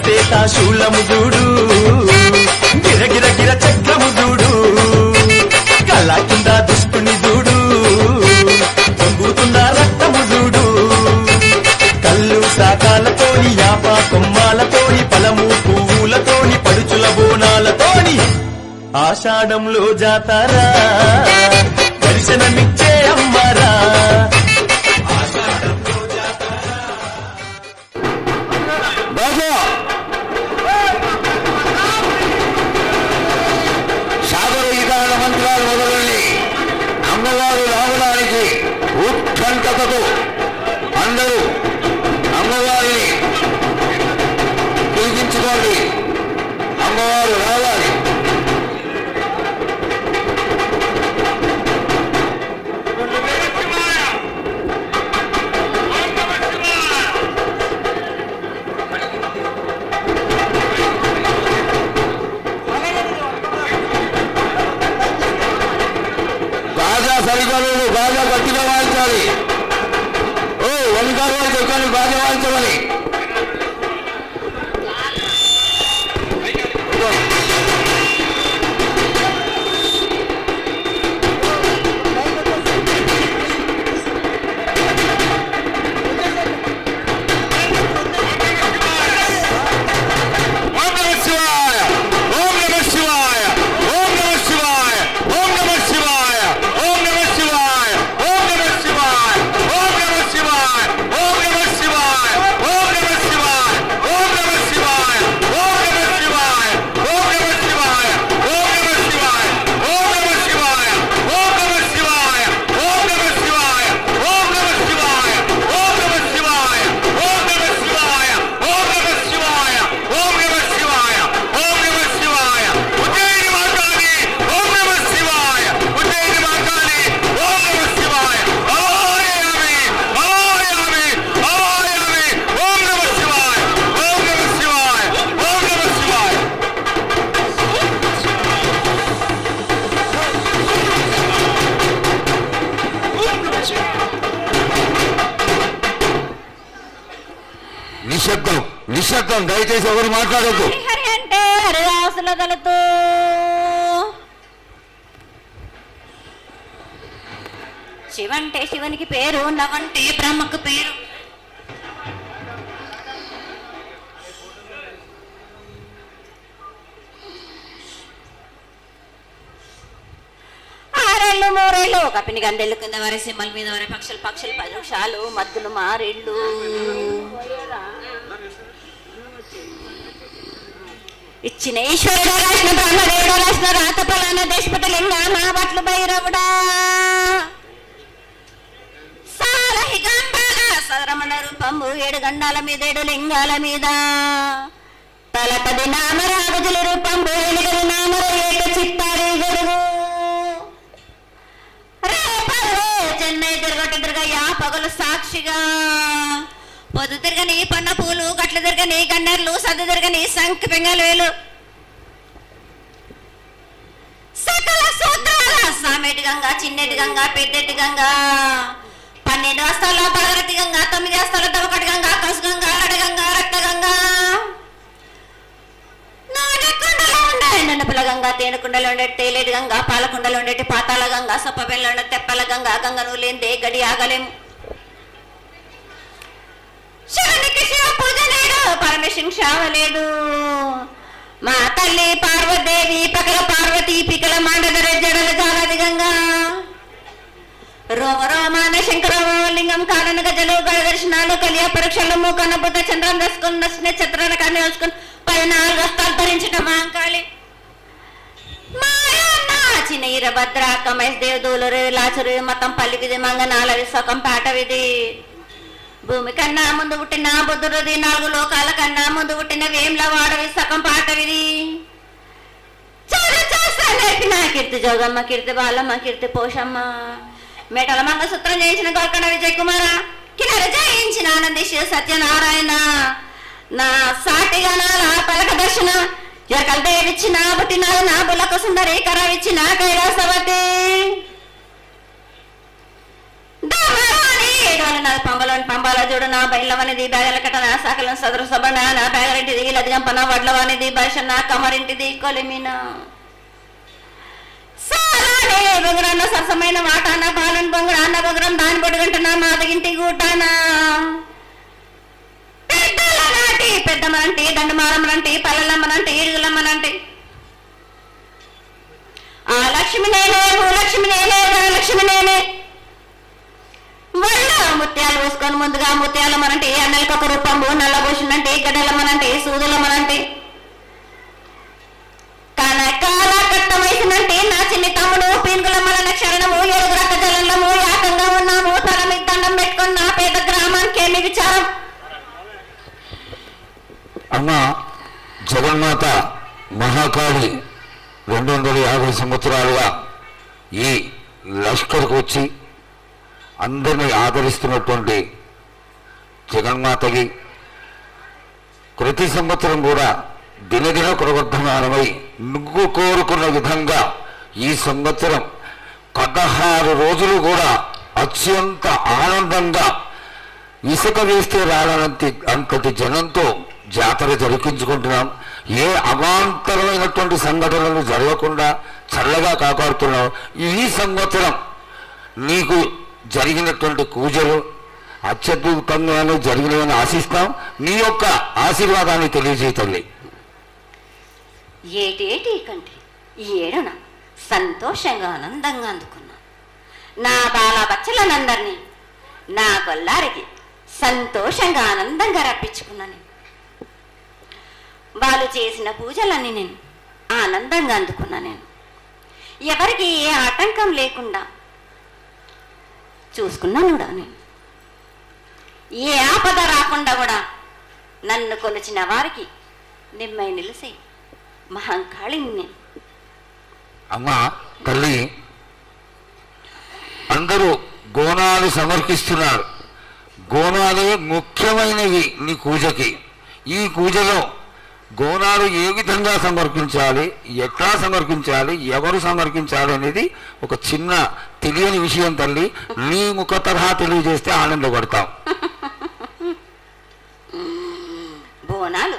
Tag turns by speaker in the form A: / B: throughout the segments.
A: గజపేత శూలము చూడు గిరగిర గిర చక్రము చూడు కళ్ళ కింద దుష్టుని చూడు పొంగుతున్న రక్తము చూడు కళ్ళు శాఖాలతోని యాప కొమ్మాలతోని పలము పువ్వులతోని పడుచుల బోనాలతోని ఆషాఢంలో జాతారా దర్శనమిచ్చే అమ్మరా
B: సాగరీకరణ మంత్రాలు మొదలైన అమ్మవారు రావడానికి ఉత్కంఠతతో అందరూ అమ్మవారిని పిలిపించుకోండి. అమ్మవారు రావాలి. బాగా సరికాలేదు, బాగా గట్టిగా వాయించాలి. ఓ వంకారు వాళ్ళు చెప్పాలి బాగా వాయించమని. నిశ్శబ్దం, నిశ్శబ్దం. దయచేసి ఎవరు మాట్లాడద్దు.
C: హరి అంటే హరిదాసుల దళతో శివంటే శివునికి పేరు, నవంటే బ్రహ్మకు పేరు. ఆరేళ్ళు మూరేళ్ళు కపిని గండెళ్ళు కింద వరే సింహల మీద వరే పక్షులు పక్షులు 10 నిమిషాలు మద్దులు మారేళ్ళు ఇచ్చిన ఈశ్వరుడు రాసిన బ్రహ్మదేవుడు రాసిన రాత పలాన దేశపతి లింగ మా బట్లు భైరవుడా సాలహిగంబాల సరమణ రూపంబు 7 గండాల మీద 7 లింగాల మీద తలపది నామరాగుజుల రూపంబు 8 నామర 7 చిత్తారి గొడుగు రేపల్లు చెన్నై తిరగయ్యా పగలు సాక్షిగా పొద్దు తిరగని పన్న పూలు గట్లు తిరగని గన్నెర్లు సద్దు తిరగని సంఖ్య పెంగలేలు సకల సూత్రాల సామెటి గంగా చిన్నెటి గంగా పెద్దెటి గంగా 12 హస్తాల భాగరథి గంగా 9 హస్తాల దవకటి గంగా కసు గంగా అడగంగా రక్త గంగా నాడకుండలో ఉండే ఎండనపల గంగా తేనెకుండలో ఉండే తేలేటి గంగా పాలకుండలో ఉండేటి పాతాల గంగా సొప్పబెల్లో ఉండే తెప్పల గంగా గంగను లేందే గడి ఆగలేము శివునికి శివ పూజ లేడు పరమేశ్వరునికి శావ లేదు మా తల్లి పార్వదేవి పకల పార్వతి పికల మాండదర జడల జాలది గంగా రోమ రోమాన శంకర లింగం కాడన గజలు గడ దర్శనాలు కలియ పరీక్షలు మూకన్న బుద్ధ చంద్రం దసుకుని నక్షత్రాల కన్ను వేసుకుని 14 హస్తాలు ధరించిన మాంకాళి చిన్న ఈరభద్ర కమేష్ దేవ్ దూలరు లాచరు మతం పల్లి విధి మంగనాలవి సొకం పాట విధి భూమి కన్నా ముందు పుట్టిన బుద్ధుడిది 4 లోకాల కన్నా ముందు పుట్టిన వేమ్ల వాడవి సగం పాటవిది నేర్పిన కీర్తి జోగమ్మ కీర్తి బాలమ్మ కీర్తి పోషమ్మ మేటల మంగసూత్రం చేయించిన గోల్కొండ విజయ్ కుమార కిన్నెర జయించిన ఆనంది శివ సత్యనారాయణ నా సాటిగా నాల పలక దర్శన ఎరకల దేవిచ్చిన పుట్టిన నా బులకు సుందరి కరవిచ్చిన కైలాసవతి వాళ్ళు నా పంబలోని పంబాల చూడు నా బయలవనిది బ్యాగల కట్ట నా సాకలం సదరు సబన నా బ్యాగరింటిది లదిగంపన వడ్లవానిది భాష నా కమరింటిది కొలిమిన సారానే బొంగరాన్న సరసమైన వాటాన బాలన్ బొంగరాన్న బొంగరం దాని బొడుగంటున్నా మాదగింటి గూటానా పెద్దల నాటి పెద్దమ్మనంటి దండమారమ్మనంటి పల్లెలమ్మనంటి ఈడుగులమ్మనంటి ఆ లక్ష్మి నేనే భూలక్ష్మి నేనే ధనలక్ష్మి నేనే వాళ్ళ ముత్యాలు వేసుకొని ముందుగా ముత్యాలమ్మనంటే అన్నలకి ఒక రూపంబు నల్లబోషునంటే గడ్డలమ్మనంటే సూదులమ్మనంటే కనకాల కట్ట వయసునంటే నా చిన్ని తమ్ముడు పీనుగులమ్మల క్షరణము ఏడుగు రక్త జలంలో యాకంగా ఉన్నాము తల మీద దండం పెట్టుకుని నా పేద గ్రామానికి ఏమి విచారం.
B: అమ్మ జగన్మాత మహాకాళి 250 సంవత్సరాలుగా ఈ లష్కర్కు వచ్చి అందరినీ ఆదరిస్తున్నటువంటి జగన్మాతకి ప్రతి సంవత్సరం కూడా దినదిన కురవర్ధమానమై నువ్వు కోరుకున్న విధంగా ఈ సంవత్సరం 16 రోజులు కూడా అత్యంత ఆనందంగా ఇసుక వేస్తే రానంత అంతటి జనంతో జాతర జరిపించుకుంటున్నాం. ఏ అవాంతరమైనటువంటి సంఘటనలు జరగకుండా చల్లగా కాపాడుతున్నాం. ఈ సంవత్సరం నీకు జరిగినటువంటి పూజలు అత్యద్భుతంగానే జరిగినవని ఆశిస్తాం. నీ యొక్క ఆశీర్వాదాన్ని తెలియజేయతల్లి.
C: ఏటేటి కంటే ఈ ఏడున సంతోషంగా ఆనందంగా అందుకున్నా నా బాల బచ్చలనందరినీ నా కొల్లారికి సంతోషంగా ఆనందంగా రప్పించుకున్నాను. వాళ్ళు చేసిన పూజలన్నీ నేను ఆనందంగా అందుకున్నా. నేను ఎవరికి ఏ ఆటంకం లేకుండా చూసుకున్నాను కూడా. నేను ఏ ఆపద రాకుండా కూడా నన్ను కొలిచిన వారికి నిమ్మై నిలిసే మహంకాళిని నేను.
B: అమ్మా తల్లి, అందరూ గోనాలు సమర్పిస్తున్నారు. గోనాలే ముఖ్యమైనవి నీ పూజకి. ఈ పూజలో గోనాలు ఏ విధంగా సమర్పించాలి, ఎట్లా సమర్పించాలి, ఎవరు సమర్పించాలి అనేది ఒక చిన్న తెలియని విషయం తల్లి. నీ ముఖ తరహా తెలియజేస్తే ఆనందపడతాం.
C: బోనాలు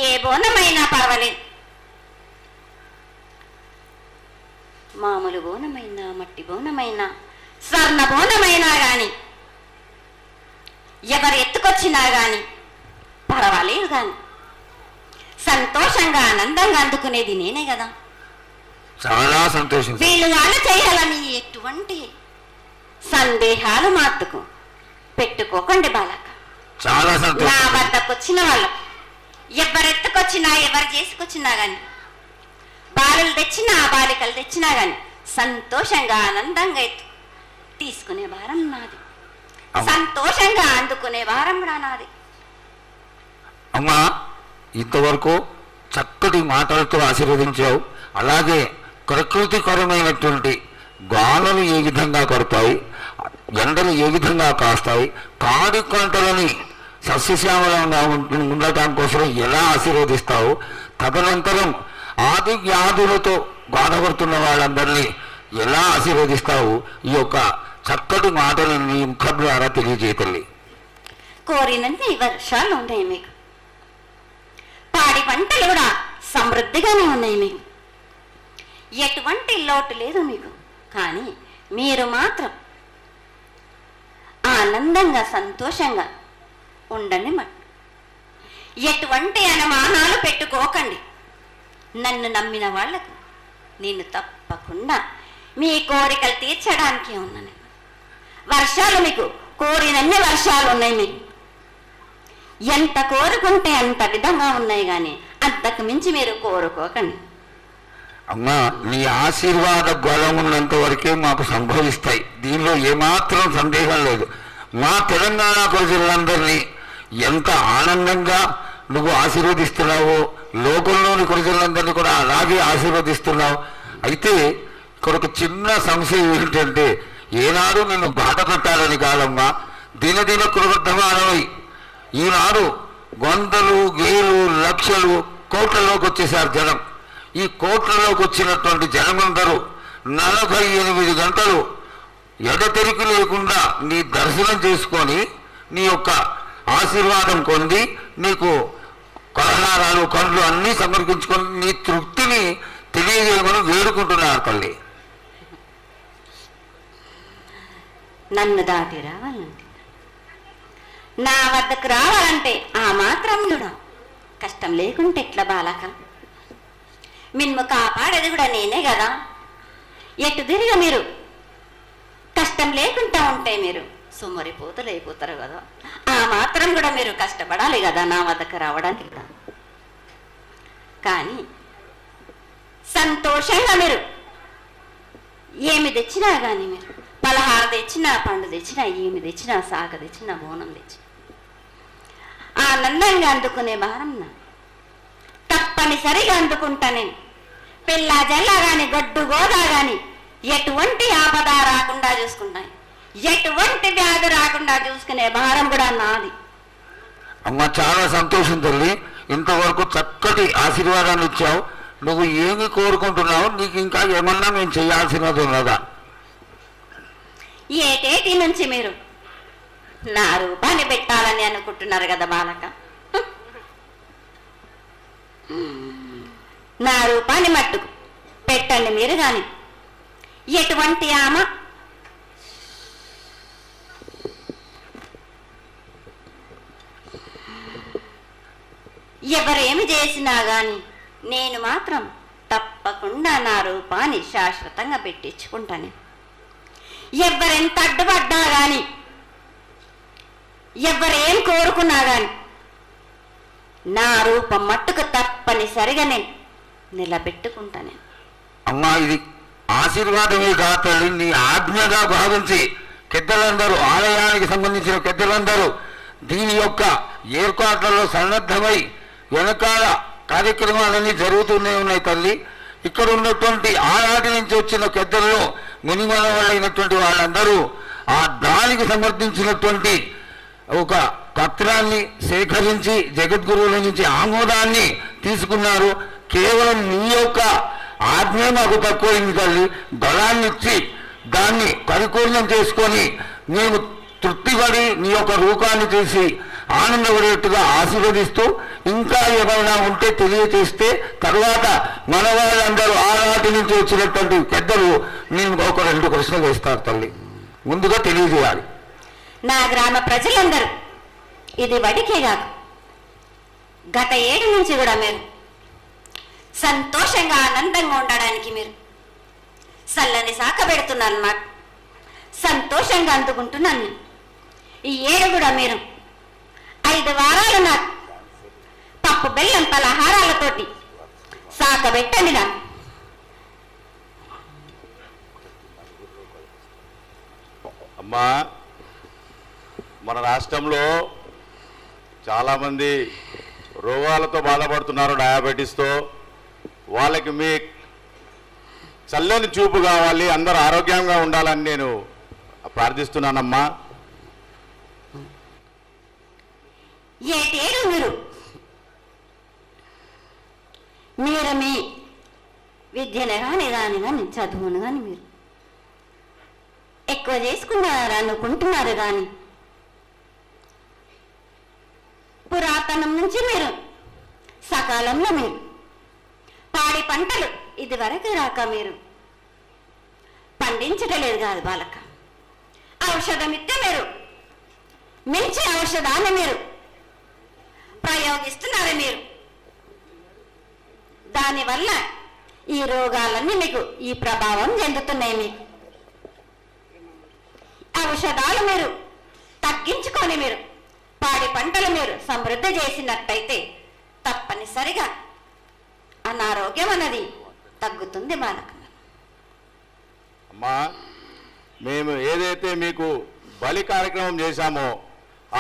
C: ఏ బోనమైనా పర్వాలేదు. మామూలు బోనమైనా, మట్టి బోనమైనా, స్వర్ణ బోనమైనా కానీ ఎవరు ఎత్తుకొచ్చినా కానీ పర్వాలేదు. కానీ సంతోషంగా ఆనందంగా అందుకునేది నేనే కదా.
B: చాలా సంతోషం.
C: వీళ్ళు వాళ్ళు చేయాలని ఎటువంటి సందేహాలు మాత్రకు పెట్టుకోకండి బాలక.
B: చాలా సంతోషం.
C: నా వద్దకు వచ్చిన వాళ్ళు ఎవరెత్తుకొచ్చినా, ఎవరు చేసుకొచ్చినా కానీ, బాలలు తెచ్చినా బాలికలు తెచ్చినా కానీ సంతోషంగా ఆనందంగా తీసుకునే వారం నాది. సంతోషంగా అందుకునే వారం కూడా నాది.
B: అమ్మా, ఇంతవరకు చక్కటి మాటలతో ఆశీర్వదించావు. అలాగే ప్రకృతికరమైనటువంటి గాలులు ఏ విధంగా కొడతాయి, ఎండలు ఏ విధంగా కాస్తాయి, కాడి పంటలని సస్యశ్యామలంగా ఉండటం కోసం ఎలా ఆశీర్వదిస్తావు, తదనంతరం ఆది వ్యాధులతో బాధపడుతున్న వాళ్ళందరినీ ఎలా ఆశీర్వదిస్తావు, ఈ యొక్క చక్కటి మాటలు నీ ముఖం ద్వారా తెలియజేయతల్లి.
C: కోరినన్ని వర్షాలు ఉన్నాయి మీకు, పాడి పంటలు కూడా సమృద్ధిగానే ఉన్నాయి మీకు, ఎటువంటి లోటు లేదు మీకు. కానీ మీరు మాత్రం ఆనందంగా సంతోషంగా ఉండండి. ఎటువంటి అనుమానాలు పెట్టుకోకండి. నన్ను నమ్మిన వాళ్లకు నేను తప్పకుండా మీ కోరికలు తీర్చడానికి ఉన్నాను. వర్షాలు మీకు కోరినన్ని వర్షాలు ఉన్నాయి. మీకు ఎంత కోరుకుంటే అంత విధంగా ఉన్నాయి. కానీ అంతకు మించి మీరు కోరుకోకండి.
B: అమ్మా, నీ ఆశీర్వాద బలం ఉన్నంత వరకే మాకు సంభవిస్తాయి. దీనిలో ఏమాత్రం సందేహం లేదు. మా తెలంగాణ ప్రజలందరినీ ఎంత ఆనందంగా నువ్వు ఆశీర్వదిస్తున్నావో, లోకంలోని ప్రజలందరినీ కూడా అలాగే ఆశీర్వదిస్తున్నావు. అయితే ఇక్కడ ఒక చిన్న సంశయం ఏంటంటే, ఏనాడు నిన్ను బాధ పెట్టాలని కాదమ్మా, దినదిన కృతమానమై ఈనాడు వందలు, వేలు, లక్షలు, కోట్లలోకి వచ్చేసారు జనం. ఈ కోట్లలోకి వచ్చినటువంటి జనమందరూ 48 గంటలు ఎడతెరికి లేకుండా నీ దర్శనం చేసుకొని నీ యొక్క ఆశీర్వాదం పొంది నీకు కలహారాలు కండ్లు అన్నీ సమర్పించుకొని నీ తృప్తిని తెలియజేయమని వేడుకుంటున్నారు తల్లి.
C: నన్ను దాటి రావాలంటే, నా వద్దకు రావాలంటే ఆ మాత్రం కూడా కష్టం లేకుంటే ఎట్లా బాలక? మిన్ము కాపాడేది కూడా నేనే కదా. ఎటు తిరిగి మీరు కష్టం లేకుండా ఉంటే మీరు సొమ్మరిపోతలు అయిపోతారు కదా. ఆ మాత్రం కూడా మీరు కష్టపడాలి కదా నా వద్దకు రావడానికి కూడా. కానీ సంతోషంగా మీరు ఏమి తెచ్చినా కానీ, మీరు పలహార తెచ్చినా, పండు తెచ్చినా, ఏమి తెచ్చినా, సాగ తెచ్చినా, బోనం తెచ్చినా ఆనందంగా అందుకునే భారం నా తప్పనిసరిగా అందుకుంటా నేను. పిల్ల జల్ల గాని, గొడ్డు గోదా గాని ఎటువంటి ఆపద రాకుండా చూసుకుంటాను, ఎటువంటి వ్యాధి రాకుండా చూసుకునే భారం కూడా నాది.
B: అమ్మ చాలా సంతోషం తల్లి. ఇంతవరకు చక్కటి ఆశీర్వాదాన్ని ఇచ్చావు. నువ్వు ఏమి కోరుకుంటున్నావు? నీకు ఇంకా ఏమన్నా మేము చేయాల్సినది ఉన్నదా?
C: ఏటేటి నుంచి మీరు నా రూపాన్ని పెట్టాలని అనుకుంటున్నారు కదా బాలక. నా రూపాన్ని మట్టుకు పెట్టండి మీరు గాని. ఎటువంటి ఆమె ఎవరేమి చేసినా గాని నేను మాత్రం తప్పకుండా నా రూపాన్ని శాశ్వతంగా పెట్టించుకుంటాను. ఎవరెంత అడ్డుపడ్డా గాని, ఎవరేం కోరుకున్నా గాని నా రూపం మట్టుకు తప్పనిసరిగా నేను నిలబెట్టుకుంటాను.
B: అమ్మా ఇది ఆశీర్వాదమే కాదు, నీ ఆజ్ఞగా భావించి పెద్దలందరూ, ఆలయానికి సంబంధించిన పెద్దలందరూ దీని యొక్క ఏర్పాట్లలో సన్నద్ధమై వెనకాల కార్యక్రమాలన్నీ జరుగుతూనే ఉన్నాయి తల్లి. ఇక్కడ ఉన్నటువంటి ఆనాటి నుంచి వచ్చిన పెద్దల్లో మునిమల వాళ్ళైనటువంటి వాళ్ళందరూ ఆ దానికి సమర్థించినటువంటి ఒక పత్రాన్ని సేకరించి జగద్గురువుల నుంచి ఆమోదాన్ని తీసుకున్నారు. కేవలం నీ యొక్క ఆజ్ఞ మాకు తక్కువైంది తల్లి. బలాన్ని ఇచ్చి దాన్ని పరిపూర్ణం చేసుకొని మేము తృప్తిపడి నీ యొక్క రూపాన్ని చూసి ఆనందపడేట్టుగా ఆశీర్వదిస్తూ, ఇంకా ఏమైనా ఉంటే తెలియచేస్తే తర్వాత మన వాళ్ళందరూ ఆనాటి నుంచి వచ్చినటువంటి పెద్దలు నేను ఒక 2 ప్రశ్నలు వేస్తారు తల్లి. ముందుగా తెలియజేయాలి.
C: నా గ్రామ ప్రజలందరూ ఇది వడికే కాదు, గత 7 నుంచి కూడా మీరు సంతోషంగా ఆనందంగా ఉండడానికి మీరు చల్లని శాఖ పెడుతున్నారు. నాకు సంతోషంగా అందుకుంటున్నాను. ఈ 7 కూడా మీరు 5 వారాలు నాకు పప్పు బెల్లం పలహారాలతోటి శాఖ పెట్టండి. నాకు
D: అమ్మా, మన రాష్ట్రంలో చాలామంది రోగాలతో బాధపడుతున్నారు, డయాబెటీస్తో. వాళ్ళకి మీ చల్లని చూపు కావాలి, అందరూ ఆరోగ్యంగా ఉండాలని నేను ప్రార్థిస్తున్నానమ్మా.
C: ఏటేడు మీరు మీ విద్యను కానీ చదువును కానీ మీరు ఎక్కువ చేసుకున్నారు అనుకుంటున్నారు. కానీ పురాతనం నుంచి మీరు సకాలంలో మీరు పాడి పంటలు ఇది వరకు రాక మీరు పండించటలేదు కాదు బాలక. ఔషధం ఇస్తే మీరు మించి ఔషధాన్ని మీరు ప్రయోగిస్తున్నారు. మీరు దానివల్ల ఈ రోగాలన్నీ మీకు ఈ ప్రభావం చెందుతున్నాయి. మీకు ఔషధాలు మీరు తగ్గించుకొని మీరు పాడి పంటలు మీరు సమృద్ధి చేసినట్టయితే తప్పనిసరిగా అనారోగ్యం అన్నది తగ్గుతుంది బాలక.
D: అమ్మా, మేము ఏదైతే మీకు బలి కార్యక్రమం చేశామో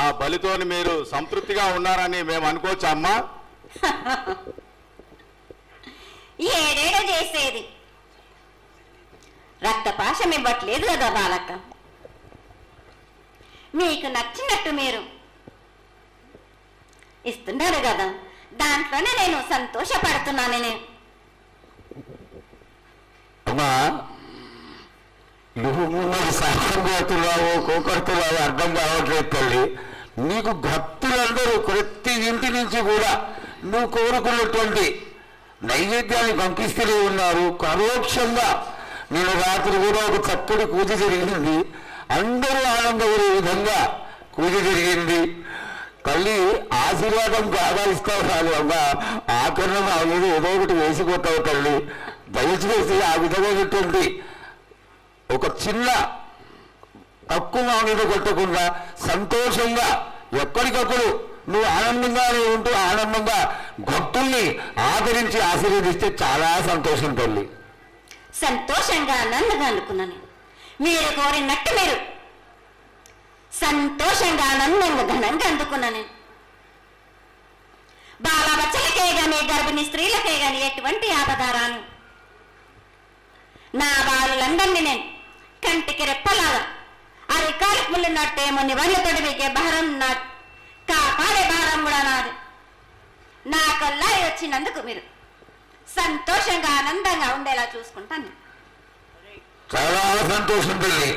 D: ఆ బలితో మీరు సంతృప్తిగా ఉన్నారని మేము అనుకోవచ్చా అమ్మా?
C: ఏడేడో చేసేది రక్తపాశం ఇవ్వట్లేదు కదా బాలక. మీకు నచ్చినట్టు మీరు ఇస్తున్నారు కదా, దాంట్లోనే నేను సంతోషపడుతున్నాను. నేను
B: అమ్మా నువ్వు మరి సాయం కోరుతున్నావో కోకడుతున్నావో అర్థం కావట్లేదు తల్లి. నీకు భక్తులందరూ ప్రతి ఇంటి నుంచి కూడా నువ్వు కోరుకున్నటువంటి నైవేద్యాన్ని పంపిస్తూనే ఉన్నారు. పరోక్షంగా నేను రాత్రి కూడా ఒక చక్కటి పూజ జరిగింది. అందరూ ఆనందపడే విధంగా పూజ జరిగింది. తల్లి ఆశీర్వాదం బాగా ఇస్తావు చాలు అమ్మా. ఆకరణ అనేది ఏదో ఒకటి వేసిపోతావు తల్లి. దయచేసి ఆ విధమైనటువంటి ఒక చిన్న తక్కువ మీద కొట్టకుండా సంతోషంగా ఎప్పటికప్పుడు నువ్వు ఆనందంగానే ఉంటూ ఆనందంగా భక్తుల్ని ఆదరించి ఆశీర్వదిస్తే చాలా సంతోషం తల్లి.
C: సంతోషంగా ఆనందంగా అనుకున్నాను. మీరు కోరినట్టు మీరు సంతోషంగా ఆనందంగా ఘనంగా అందుకున్నాను. బాలబచ్చలకే గాని గర్భిణీ స్త్రీలకే గాని ఎటువంటి ఆపదారాను నా బాలులందరినీ నేను కంటికి రెప్పలాగా అరికాలి ముళ్ళున్నట్టేమో నివళ్ళతోటి మీకే భారం నా కాపాడే భారం కూడా నాది. నా కల్లారి వచ్చినందుకు మీరు సంతోషంగా ఆనందంగా ఉండేలా చూసుకుంటాను.
B: చాలా సంతోషం తల్లి.